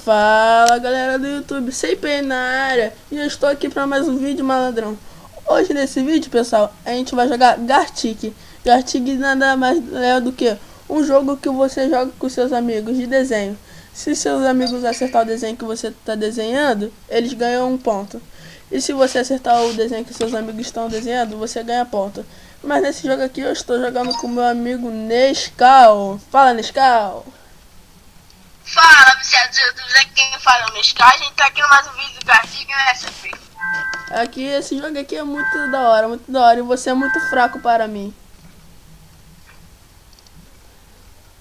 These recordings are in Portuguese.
Fala galera do YouTube, sempre na área. E eu estou aqui para mais um vídeo, malandrão. Hoje nesse vídeo, pessoal, a gente vai jogar Gartic. Gartic nada mais é do que um jogo que você joga com seus amigos de desenho. Se seus amigos acertar o desenho que você está desenhando, eles ganham um ponto. E se você acertar o desenho que seus amigos estão desenhando, você ganha ponto. Mas nesse jogo aqui eu estou jogando com meu amigo Nescau. Fala, Nescau. Fala, viciados do YouTube, aqui quem fala é o Nescau. A gente tá aqui no mais um vídeo do Gartic, né, CP? Aqui, esse jogo aqui é muito da hora, muito da hora. E você é muito fraco para mim.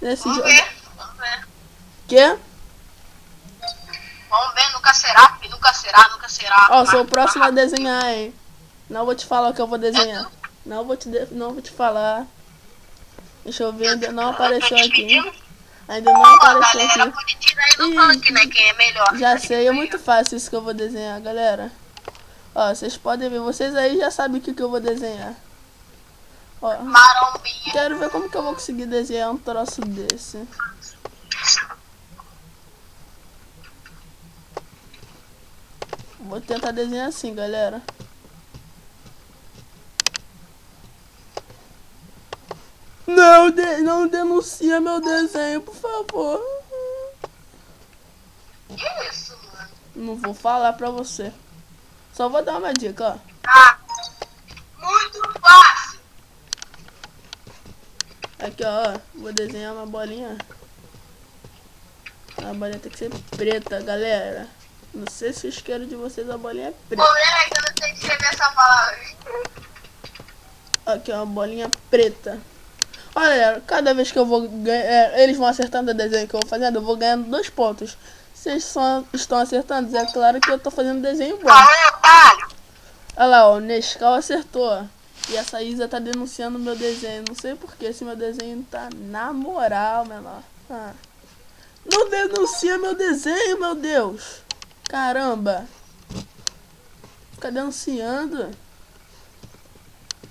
Nesse Vamos jogo... ver, vamos ver. Quê? Vamos ver, nunca será, filho, nunca será, nunca será. Ó, sou o próximo a desenhar, hein. Não vou te falar o que eu vou desenhar. Não vou te falar. Deixa eu ver, ainda não apareceu aqui. Ainda não apareceu galera, aqui. pode tirar aí no funk, né, quem é melhor. Já sei, é muito fácil isso que eu vou desenhar, galera. Ó, vocês podem ver, vocês aí já sabem o que eu vou desenhar. Ó, Marombinha. quero ver como que eu vou conseguir desenhar um troço desse. Vou tentar desenhar assim, galera. Não denuncia meu desenho, por favor. Que isso, mano? Não vou falar pra você. Só vou dar uma dica, ó. Ah, muito fácil. Aqui, ó. Vou desenhar uma bolinha. A bolinha tem que ser preta, galera. Não sei se o isqueiro de vocês a bolinha é preta. Porém, eu não sei escrever essa palavra. Aqui, ó, uma bolinha preta. Olha, galera, cada vez que eu vou ganhar, eles vão acertando o desenho que eu vou fazendo, eu vou ganhando 2 pontos. Se eles só estão acertando, é claro que eu tô fazendo desenho bom. Falei, otário. Olha lá, ó, o Nescau acertou. E essa Isa tá denunciando meu desenho. Não sei porque esse meu desenho tá na moral, menor. Ah. Não denuncia meu desenho, meu Deus. Caramba. Fica denunciando.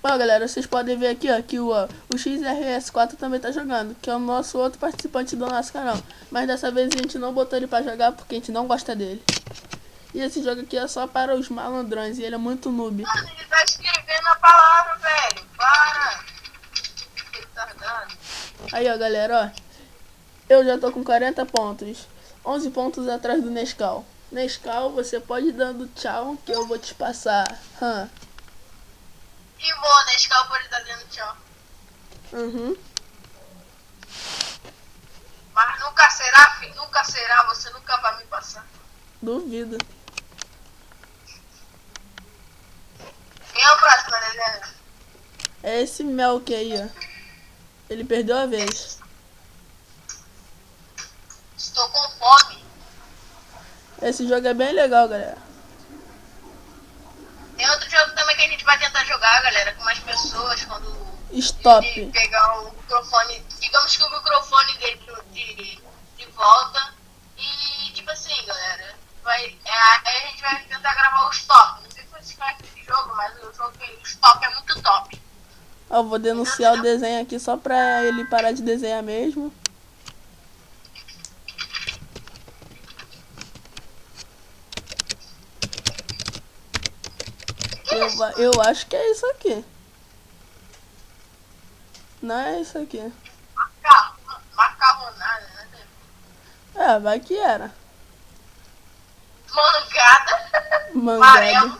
Ó, galera, vocês podem ver aqui, ó, que o XRS4 também tá jogando, que é o nosso outro participante do nosso canal. Mas dessa vez a gente não botou ele pra jogar porque a gente não gosta dele. E esse jogo aqui é só para os malandrões e ele é muito noob. Mano, ele tá escrevendo a palavra, velho. Para. Retardado. Aí, ó, galera, ó. Eu já tô com 40 pontos. 11 pontos atrás do Nescau. Nescau, você pode ir dando tchau que eu vou te passar. E vou, Nescau, por ele tá dando tchau. Uhum. Mas nunca será, filho, nunca será. Você nunca vai me passar. Duvido. Quem é o próximo, né? É esse Melk aí, ó. Ele perdeu a vez. Estou com fome. Esse jogo é bem legal, galera. Tem outro jogo também que a gente vai tentar jogar, galera, com mais pessoas, quando Stop. ele pegar o microfone, digamos que o microfone dele de volta. E tipo assim, galera, aí a gente vai tentar gravar o stop. Não sei se vocês conhecem esse jogo, mas o jogo o stop é muito top. Ó, vou denunciar o desenho aqui só pra ele parar de desenhar mesmo. Eu acho que é isso aqui. Não é isso aqui. Macarronada, né? É, vai que era. Mangada. Mangada.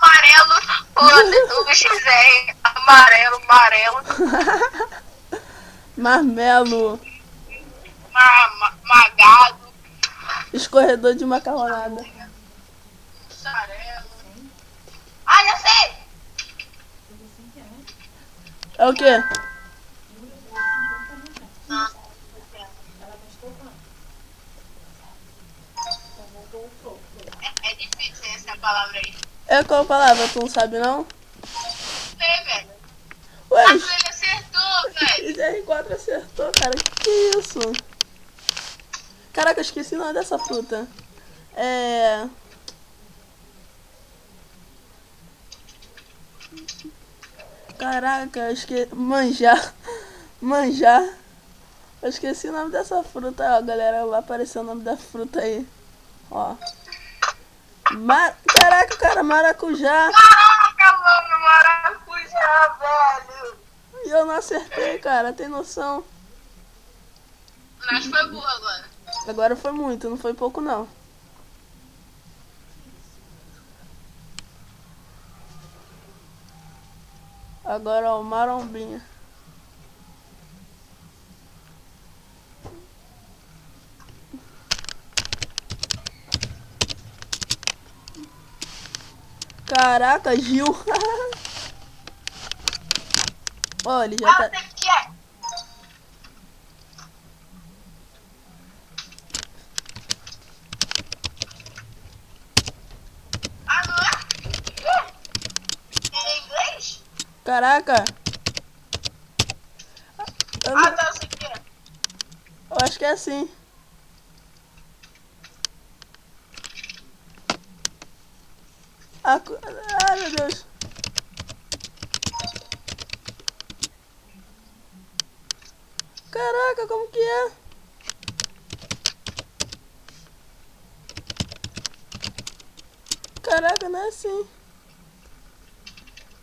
Amarelo. O XR. Amarelo. Marmelo. Magado. Escorredor de macarronada. Mussarela. Ah, já sei! É o quê? É difícil essa palavra aí. É qual palavra? Tu não sabe não? Não sei, velho. Ué, Mas ele acertou, velho. XR4 acertou, cara. Que isso? Caraca, eu esqueci o nome dessa fruta. Caraca, acho que manjar. Eu esqueci o nome dessa fruta, ó, galera. Vai aparecer o nome da fruta aí. Ó. Caraca, cara, maracujá. Caraca, mano, maracujá, velho. E eu não acertei, cara. Tem noção? Mas foi burro agora. Agora foi muito, não foi pouco, não. Agora, ó, marombinha. Caraca, Gil. Ó, ele já tá... Você quer? Não é? Em inglês? Caraca. Eu, não... Tá, você quer? eu acho que é assim. Ai, meu Deus. Caraca, como que é? Caraca, não é assim.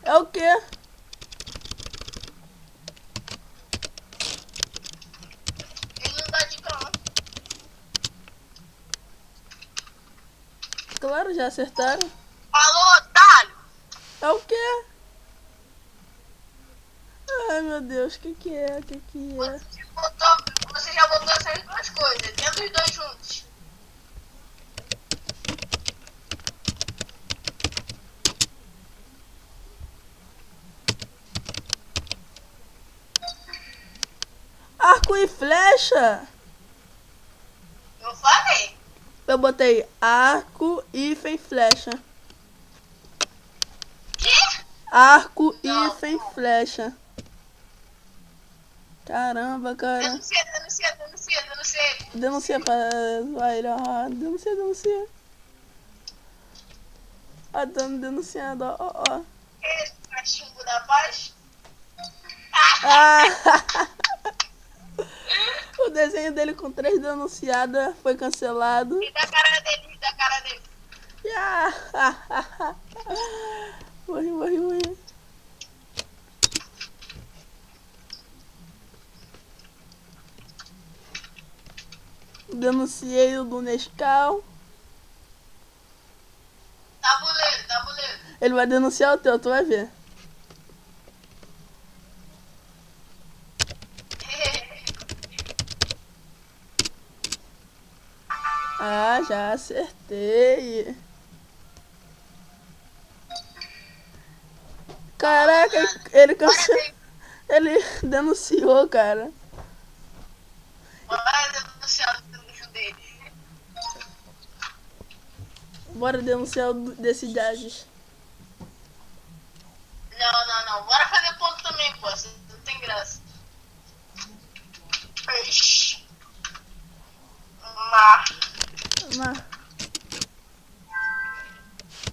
É o quê? Ele não dá dica, não. Claro, já acertaram. Alô, otário! É o quê? Ai, meu Deus, o que é? O que é? Você já botou essas duas coisas, dentro dos dois juntos. Arco e flecha? Eu falei. Eu botei arco, hífen, flecha. Que? Arco, Não. hífen, flecha. Caramba, cara. Denuncia. Denuncia pra zoar ele, ó. Denuncia. Ó, tô me denunciando, ó. Esse cachimbo da paz. Ah! O desenho dele com 3 denunciadas foi cancelado. E da cara dele. Ah! Morri. Denunciei o do Nescau. Tabuleiro. Ele vai denunciar o teu, tu vai ver. Ah, já acertei. Caraca, ele cancelou. Ele denunciou, cara. Bora denunciar o lixo dele. Bora denunciar o desse Jazz. Não. Bora fazer ponto também, pô. Isso não tem graça. Ixi.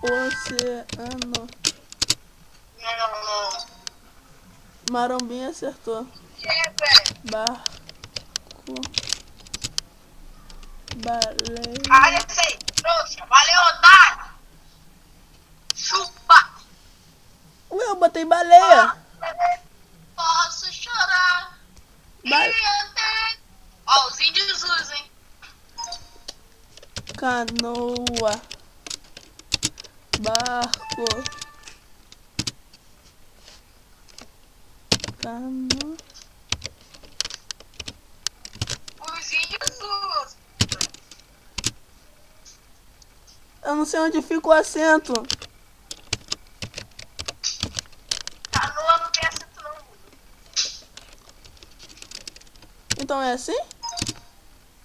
Oceano. Não. Marombinha acertou. Que, velho? Barco. Baleia. Eu sei. Trouxa. Valeu, otário. Chupa. Ué, eu botei baleia. Posso chorar. Ó, os índios usam. Canoa. Barco. Canoa. Os índios usam. Eu não sei onde fica o acento. Canoa não tem acento, não. Então é assim?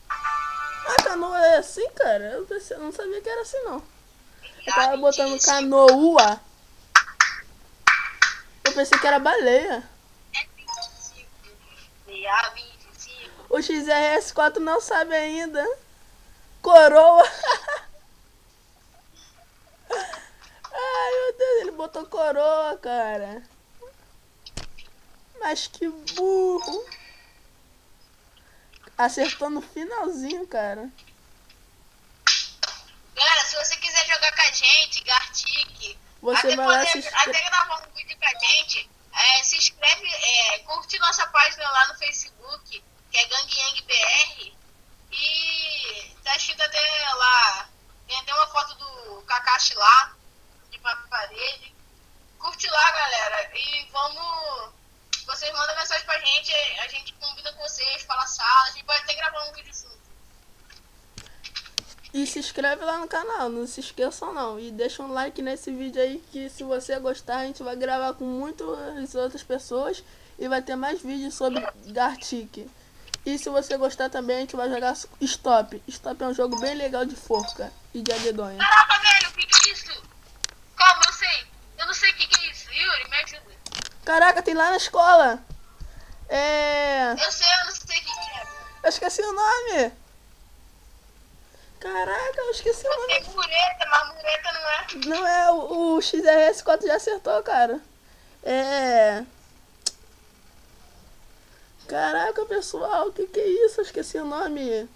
A canoa é assim, cara? Eu não sabia que era assim, não. Eu tava botando canoa. Eu pensei que era baleia. O XRS4 não sabe ainda. Coroa. Ai, meu Deus, ele botou coroa, cara. Mas que burro. Acertou no finalzinho, cara. Galera, se você quiser jogar com a gente, Gartic, Você vai lá se inscrever. até gravar um vídeo com a gente, se inscreve, curte nossa página lá no Facebook, que é Gang Yang BR, e tá escrito até lá, tem até uma foto do Kakashi lá, de parede. Curte lá, galera, e vocês mandam mensagem pra gente, a gente convida com vocês, fala sala, a gente pode até gravar um vídeo junto. E se inscreve lá no canal, não se esqueçam não. E deixa um like nesse vídeo aí, que se você gostar a gente vai gravar com muitas outras pessoas. E vai ter mais vídeos sobre Gartic. E se você gostar também a gente vai jogar Stop. Stop é um jogo bem legal de forca e de adedonha. Caraca, velho, o que é isso? Calma, eu sei. Eu não sei o que é isso. Yuri, me ajuda. Caraca, tem lá na escola. Eu sei, eu não sei o que é. Eu esqueci o nome. Caraca, eu esqueci o nome. Tem mureta, mas mureta não é. Não é, o XRS4 já acertou, cara. Caraca, pessoal, o que é isso? Eu esqueci o nome.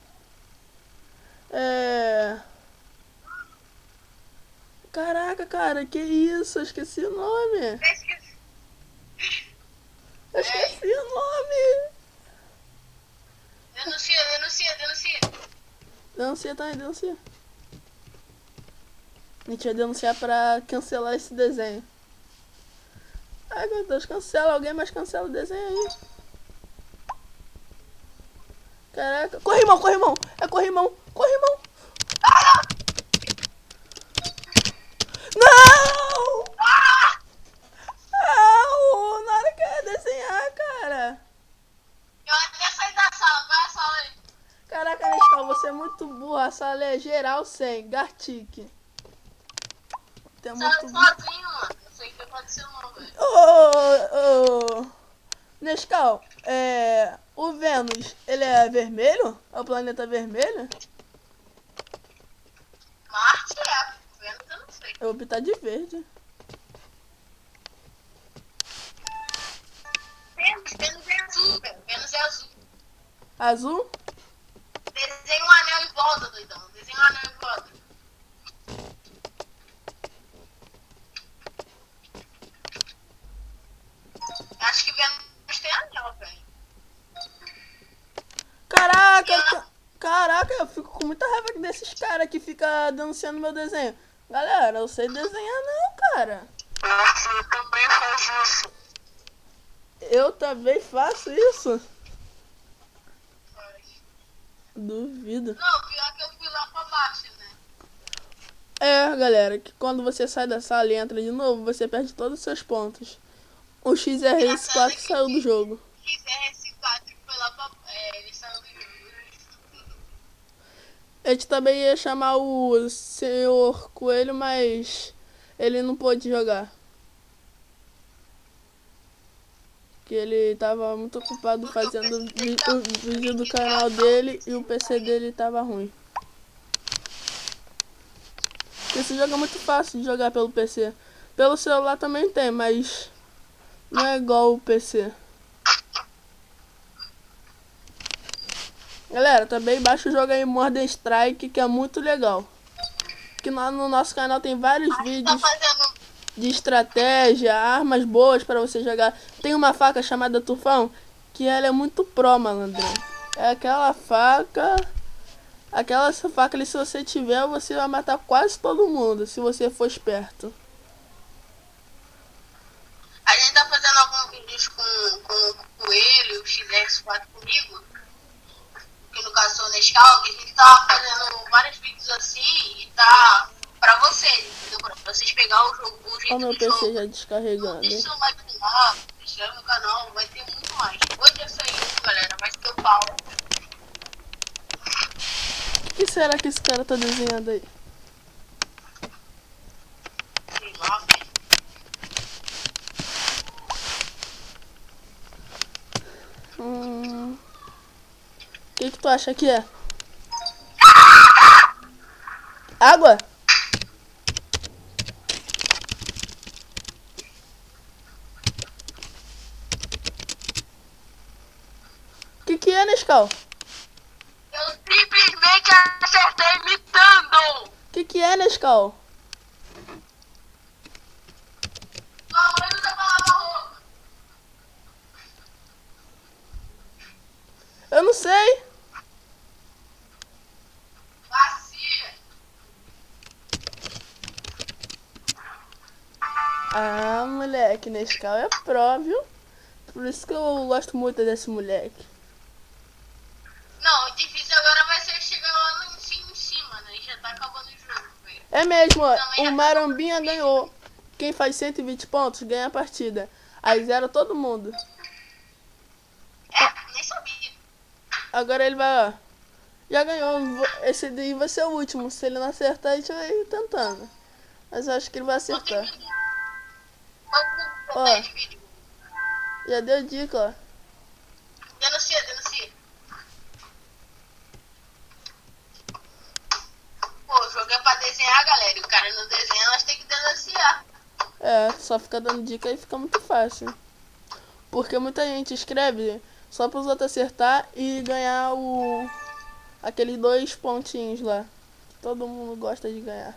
Caraca, cara, que isso? Eu esqueci o nome. Eu esqueci o nome. Denuncia. Denuncia também, denuncia. A gente vai denunciar pra cancelar esse desenho. Ai, meu Deus, cancela alguém, mas cancela o desenho aí. Caraca, corrimão! É corrimão! Não! Não! Na hora que eu ia desenhar, cara. Eu até saí da sala, vai a sala aí. Caraca, Nescau, você é muito burro. A sala é geral sem Gartic. Você é muito burro. Sozinho, mano. Não sei o que aconteceu não, velho. Nescau, o Vênus, ele é vermelho? É o planeta vermelho? Marte é, Vênus eu não sei. Eu vou pintar de verde. Vênus é azul, velho. Vênus é azul. Azul? Desenha um anel em volta, doidão. Desenha um anel em volta. Acho que Vênus tem anel, velho. Caraca, eu fico com muita raiva desses caras que ficam denunciando meu desenho. Galera, eu sei desenhar não, cara. Nossa, eu também faço isso. Eu também faço isso? Duvido. Não, pior que eu fui lá pra baixo, né? Galera, que quando você sai da sala e entra de novo, você perde todos os seus pontos. O XRS4 saiu do jogo. O XRS4 foi lá pra... ele saiu do jogo. A gente também ia chamar o Senhor Coelho, mas ele não pôde jogar. Que ele tava muito ocupado fazendo o vídeo do canal dele e o PC dele tava ruim. Esse jogo é muito fácil de jogar pelo PC. Pelo celular também tem, mas não é igual o PC. Galera, também baixa o jogo aí Morden Strike, que é muito legal. Que no nosso canal tem vários vídeos de estratégia, armas boas para você jogar. Tem uma faca chamada Tufão, que ela é muito pro, malandrão. É aquela faca ali, se você tiver, você vai matar quase todo mundo, se você for esperto. A gente tá fazendo alguns vídeos com o Coelho, o XRS4 comigo, que no caso sou o Nescau, que a gente tá fazendo vários vídeos assim e tá pra vocês, entendeu? Pra vocês pegar o jogo, o jeito Olha o meu PC já descarregando. Deixa seu like no canal, deixa no canal, vai ter muito mais. Hoje é só isso, galera, vai ter o pau. O que será que esse cara tá desenhando aí? Sei lá, velho. O que tu acha que é? Água? O que é, Nescau? acertei imitando! Que é, Nescau? Sua mãe nunca falava roupa. Eu não sei. Bacia. Ah, moleque, Nescau é pro, viu? Por isso que eu gosto muito desse moleque. Não, o difícil agora vai ser chegar lá no em cima, né? Já tá acabando o jogo, velho. É mesmo, ó, Também o já tá Marambinha ganhou. Quem faz 120 pontos ganha a partida. Aí zera todo mundo. Nem sabia. Agora ele vai, ó. Já ganhou. Esse daí vai ser o último. Se ele não acertar, a gente vai tentando. Mas eu acho que ele vai acertar. Quanto Ó. tempo de vídeo? Já deu dica, ó. Denuncia. Pô, o jogo é pra desenhar, galera. E o cara não desenha, nós tem que denunciar. É, só fica dando dica e fica muito fácil. Porque muita gente escreve só para os outros acertar e ganhar aqueles 2 pontinhos lá. Que todo mundo gosta de ganhar.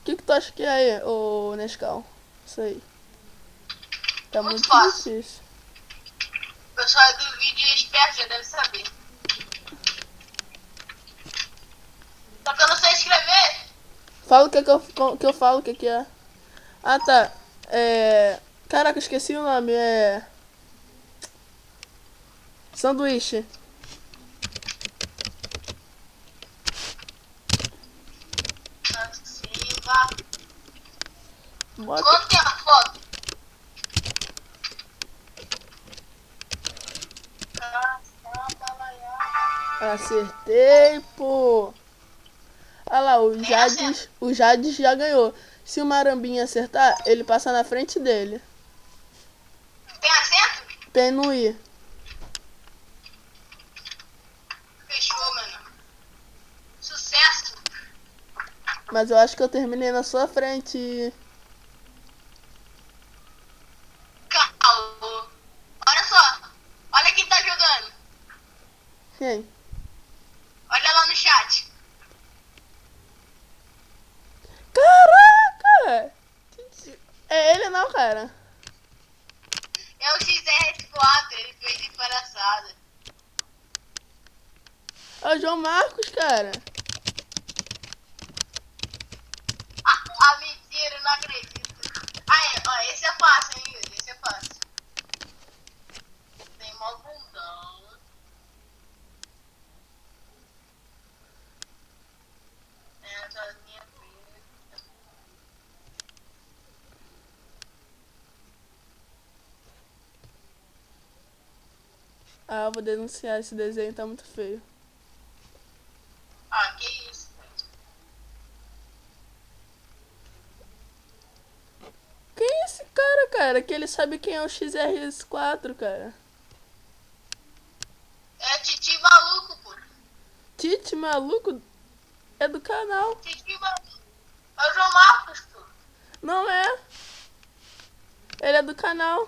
O que tu acha que é aí, ô Nescau? Isso aí. Tá muito fácil. difícil. O pessoal do vídeo esperto já deve saber. Só que eu não sei escrever. Fala o que eu falo, o que é. Ah, tá. Caraca, esqueci o nome. Sanduíche. Bota. Quanto tem a foto? Acertei, pô. Olha lá, o Jades já ganhou. Se o Marambinha acertar, ele passa na frente dele. Tem acento? Tem no I. Fechou, mano. Sucesso. Mas eu acho que eu terminei na sua frente. Calma. Olha só. Olha quem tá jogando. Quem? Olha lá no chat. Caraca! É ele não, cara. É o XR4, ele fez de palhaçada. É o João Marcos, cara. Mentira, eu não acredito. Ó, esse é fácil, hein, Yuri? Esse é fácil. Tem mó bundão. Essa minha filha. Ah, eu vou denunciar, esse desenho tá muito feio. Que isso? Quem é esse cara? Que ele sabe quem é o XR4, cara. É Titi maluco, pô. Tite maluco é do canal. Titi maluco. É o João Marcos, pô. Não é. Ele é do canal.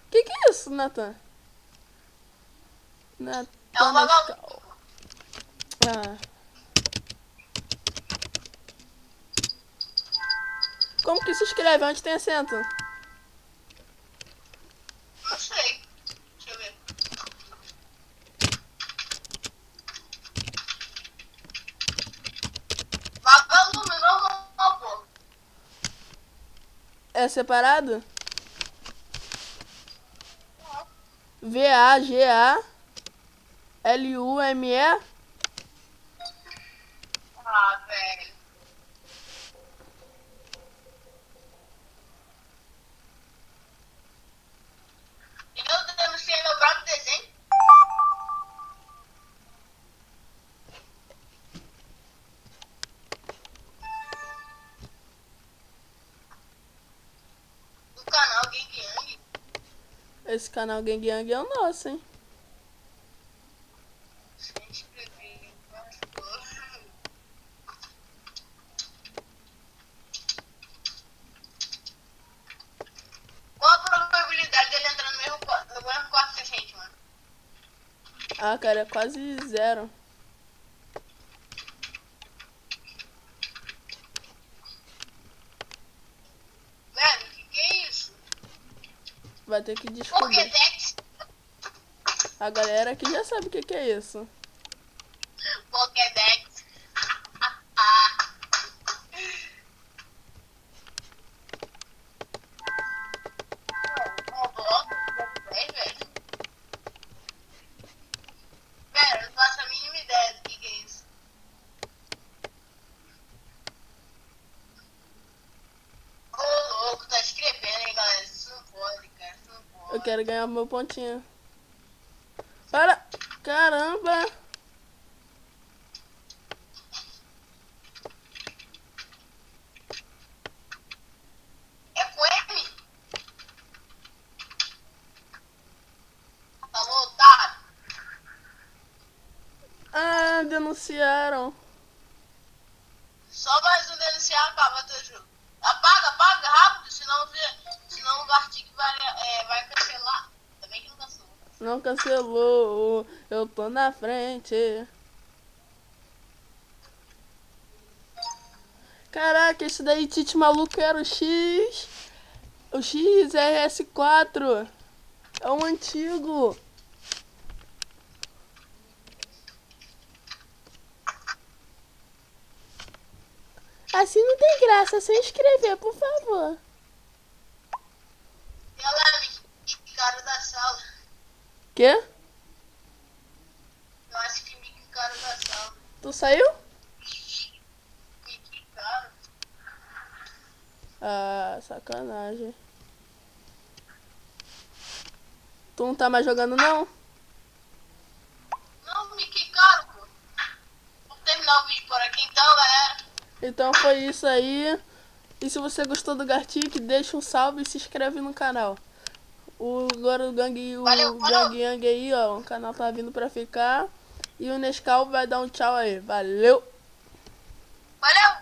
Que é isso, Nathan? É um vagabundo. Ah. Como que se escreve? Onde tem acento? Não sei. Deixa eu ver. Vagalume, normal, pô. É separado? VAGALUME. Velho. Eu denunciei meu próprio desenho. Do canal Gang Yang. Esse canal Gang Yang é o nosso, hein? Sem escrever. Qual a probabilidade dele entrar no mesmo quarto que a gente, mano? Ah, cara, é quase 0. vai ter que descobrir. Pokédex. A galera aqui já sabe o que é isso. Pokédex. Pera, eu não faço a mínima ideia do que é isso. Ô, louco, tá escrevendo, hein, galera? Isso não pode, cara. Isso não pode. Eu quero ganhar o meu pontinho. Para! Caramba! É com M? Falou, otário. Ah, denunciaram. Só mais um denunciar, acaba teu jogo. Apaga rápido, senão o Gartic vai cancelar. Também que não cancelou. Não cancelou. Eu tô na frente. Caraca, esse daí, Tite maluco, era o X. O XRS4. É um antigo. Assim não tem graça. Se inscrever, por favor. E ela me cara da sala. Quê? Eu acho que me cara da sala. Tu saiu? Me cara. Ah, sacanagem. Tu não tá mais jogando, não? Não, me quicaram, pô. Vamos terminar o vídeo por aqui então, galera. Então foi isso aí. E se você gostou do Gartic, deixa um salve e se inscreve no canal. Agora o Gang, Valeu. Gang Yang aí, ó. O canal tá vindo pra ficar. E o Nescau vai dar um tchau aí. Valeu! Valeu!